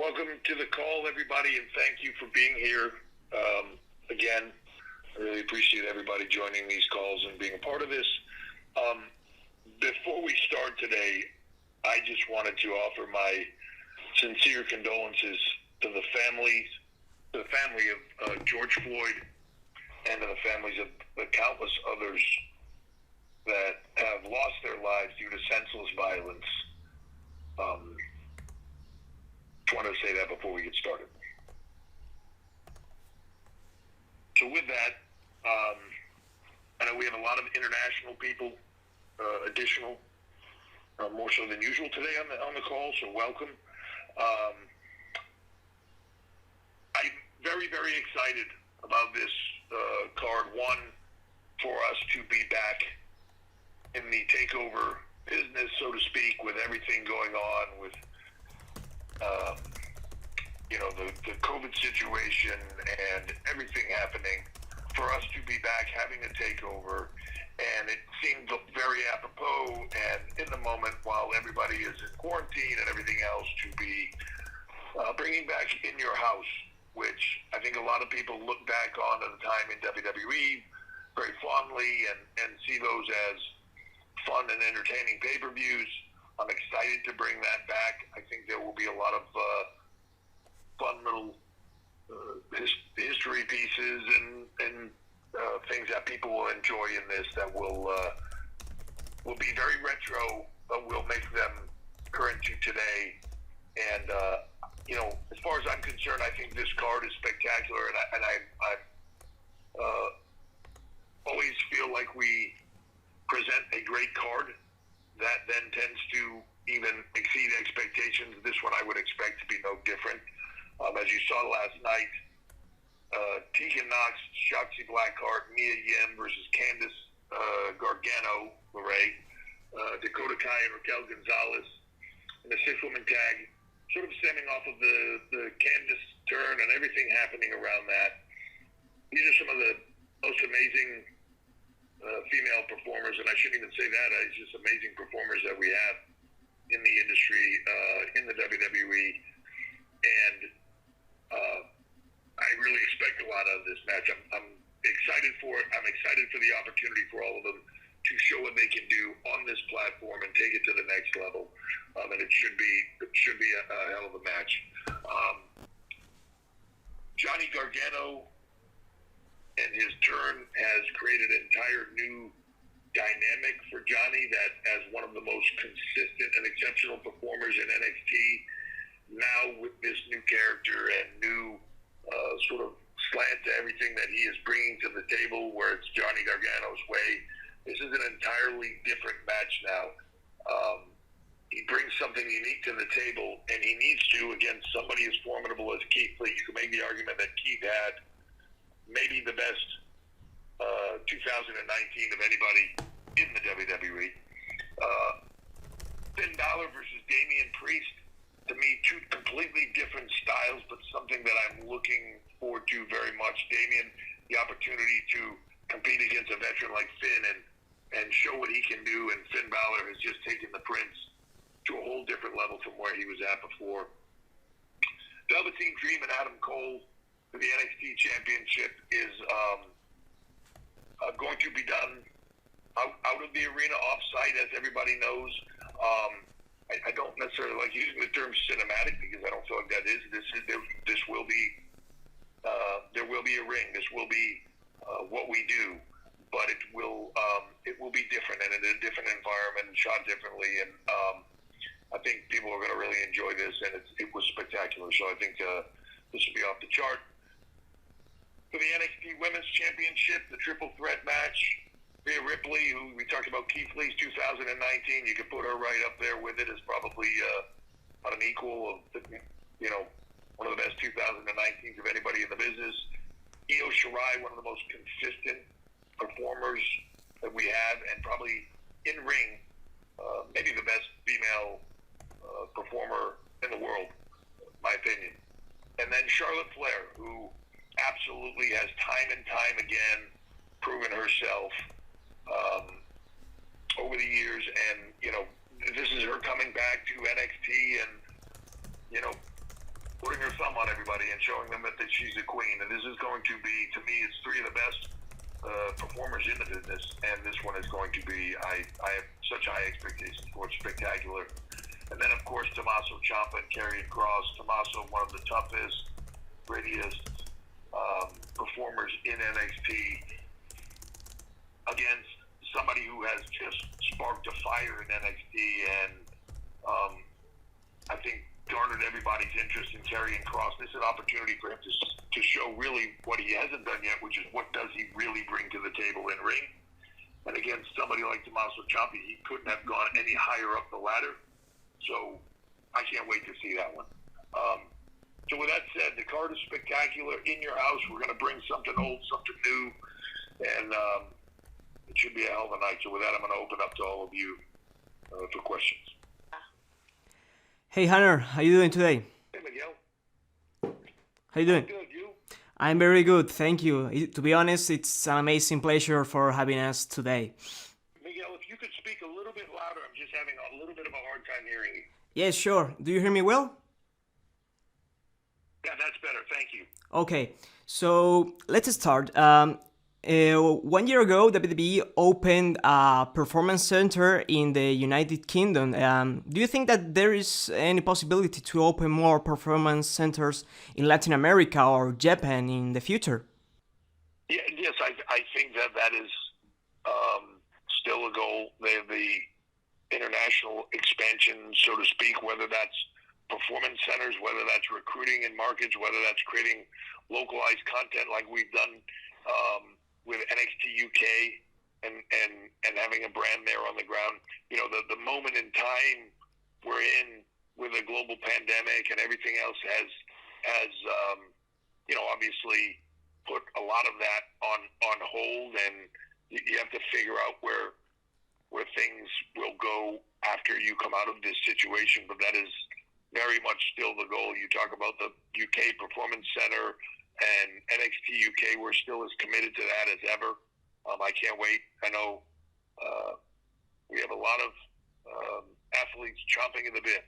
welcome to the call, everybody, and thank you for being here. Again, I really appreciate everybody joining these calls and being a part of this. Before we start today, I just wanted to offer my sincere condolences to the family of George Floyd and to the families of the countless others that have lost their lives due to senseless violence. Just wanted to say that before we get started. So with that, I know we have a lot of international people, additional, more so than usual today on the call, so welcome. I'm very, very excited about this card. One, for us to be back in the takeover business, so to speak, with everything going on with, the COVID situation and everything happening, for us to be back having a takeover. And it seemed very apropos and in the moment while everybody is in quarantine and everything else to be bringing back In Your House, which I think a lot of people look back on at the time in WWE very fondly and see those as fun and entertaining pay-per-views. I'm excited to bring that back. I think there will be a lot of fun little history pieces and things that people will enjoy in this that will be very retro, but will make them current to today. And as far as I'm concerned, I think this card is spectacular, and I always feel like we present a great card that then tends to even exceed expectations. This one I would expect to be no different. As you saw last night, Tegan Knox, Shotzi Blackheart, Mia Yim versus Candice Gargano, Dakota Kai and Raquel Gonzalez in the six-woman tag, sort of stemming off of the Candice turn and everything happening around that. These are some of the most amazing female performers, and I shouldn't even say that, it's just amazing performers that we have in the industry, in the WWE, and I really expect a lot out of this match. I'm excited for it. I'm excited for the opportunity for all of them to show what they can do on this platform and take it to the next level, and it should be a hell of a match. Johnny Gargano and his turn has created an entire new dynamic for Johnny that as one of the most consistent and exceptional performers in NXT, now with this new character and new sort of slant to everything that he is bringing to the table, where it's Johnny Gargano's way, this is an entirely different match now. He brings something unique to the table, and he needs to against somebody as formidable as Keith Lee. You can make the argument that Keith had maybe the best 2019 of anybody in the WWE. Finn Balor versus Damian Priest, to me, two completely different styles, but something that I'm looking forward to very much. Damian, the opportunity to compete against a veteran like Finn and show what he can do, and Finn Balor has just taken the Prince to a whole different level from where he was at before. Velveteen Dream and Adam Cole for the NXT Championship is going to be done out of the arena, off-site, as everybody knows. I don't necessarily like using the term cinematic because I don't feel like that is. This will be there will be a ring. This will be what we do, but it will be different and in a different environment, shot differently. And I think people are going to really enjoy this, and it was spectacular. So I think this will be off the chart. For the NXT Women's Championship, the triple threat match, Rhea Ripley, who we talked about Keith Lee's 2019, you could put her right up there with it as probably on an equal of, one of the best 2019s of anybody in the business. Io Shirai, one of the most consistent performers that we have, and probably in ring, maybe the best female performer in the world, my opinion. And then Charlotte Flair, who absolutely has time and time again proven herself over the years, and this is her coming back to NXT, and and showing them that she's a queen. And this is going to be, to me, it's three of the best performers in the business, and this one is going to be, I have such high expectations for it, spectacular. And then, of course, Tommaso Ciampa and Karrion Kross. Tommaso, one of the toughest, grittiest performers in NXT, against somebody who has just sparked a fire in NXT, and I think garnered everybody's interest in Karrion Kross. This is an opportunity for him to show really what he hasn't done yet, which is what does he really bring to the table in ring. And against somebody like Tommaso Ciampa, he couldn't have gone any higher up the ladder. So I can't wait to see that one. So with that said, the card is spectacular. In your house, we're going to bring something old, something new, and it should be a hell of a night. So with that, I'm going to open up to all of you for questions. Hey Hunter, how you doing today? Hey Miguel. How you doing? Good, you? I'm very good, thank you. To be honest, it's an amazing pleasure for having us today. Miguel, if you could speak a little bit louder, I'm just having a little bit of a hard time hearing you. Yes, sure. Do you hear me well? Yeah, that's better. Thank you. Okay, so let's start. 1 year ago, WWE opened a performance center in the United Kingdom. Do you think that there is any possibility to open more performance centers in Latin America or Japan in the future? Yeah, yes, I think that is still a goal. They have the international expansion, so to speak, whether that's performance centers, whether that's recruiting in markets, whether that's creating localized content like we've done with NXT UK and having a brand there on the ground. You know, the moment in time we're in with a global pandemic and everything else has you know, obviously put a lot of that on hold, and you have to figure out where things will go after you come out of this situation. But that is very much still the goal. You talk about the UK Performance Center and NXT UK, we're still as committed to that as ever. I can't wait. I know we have a lot of athletes chomping at the bit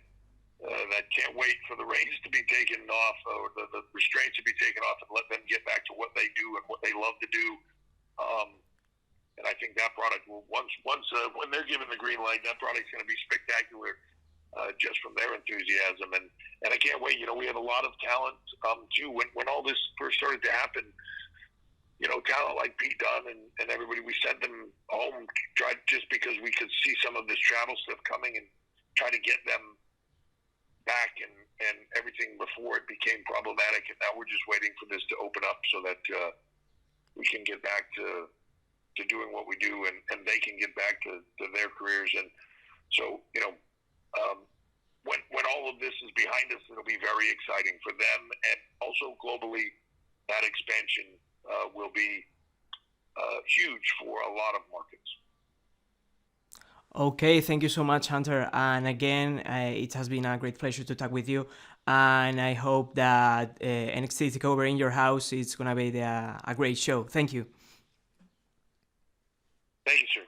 that can't wait for the reins to be taken off, or the restraints to be taken off, and let them get back to what they do and what they love to do. And I think that product will, once when they're given the green light, that product's going to be spectacular. Just from their enthusiasm, and I can't wait. You know, we have a lot of talent too. When all this first started to happen, you know, talent like Pete Dunne and everybody, we sent them home, tried, just because we could see some of this travel stuff coming, and try to get them back and everything before it became problematic. And now we're just waiting for this to open up so that we can get back to doing what we do, and they can get back to their careers. And so, you know, when all of this is behind us, it'll be very exciting for them, and also globally, that expansion will be huge for a lot of markets. Okay, thank you so much, Hunter. And again, it has been a great pleasure to talk with you. And I hope that NXT TakeOver in your house is going to be a great show. Thank you. Thank you, sir.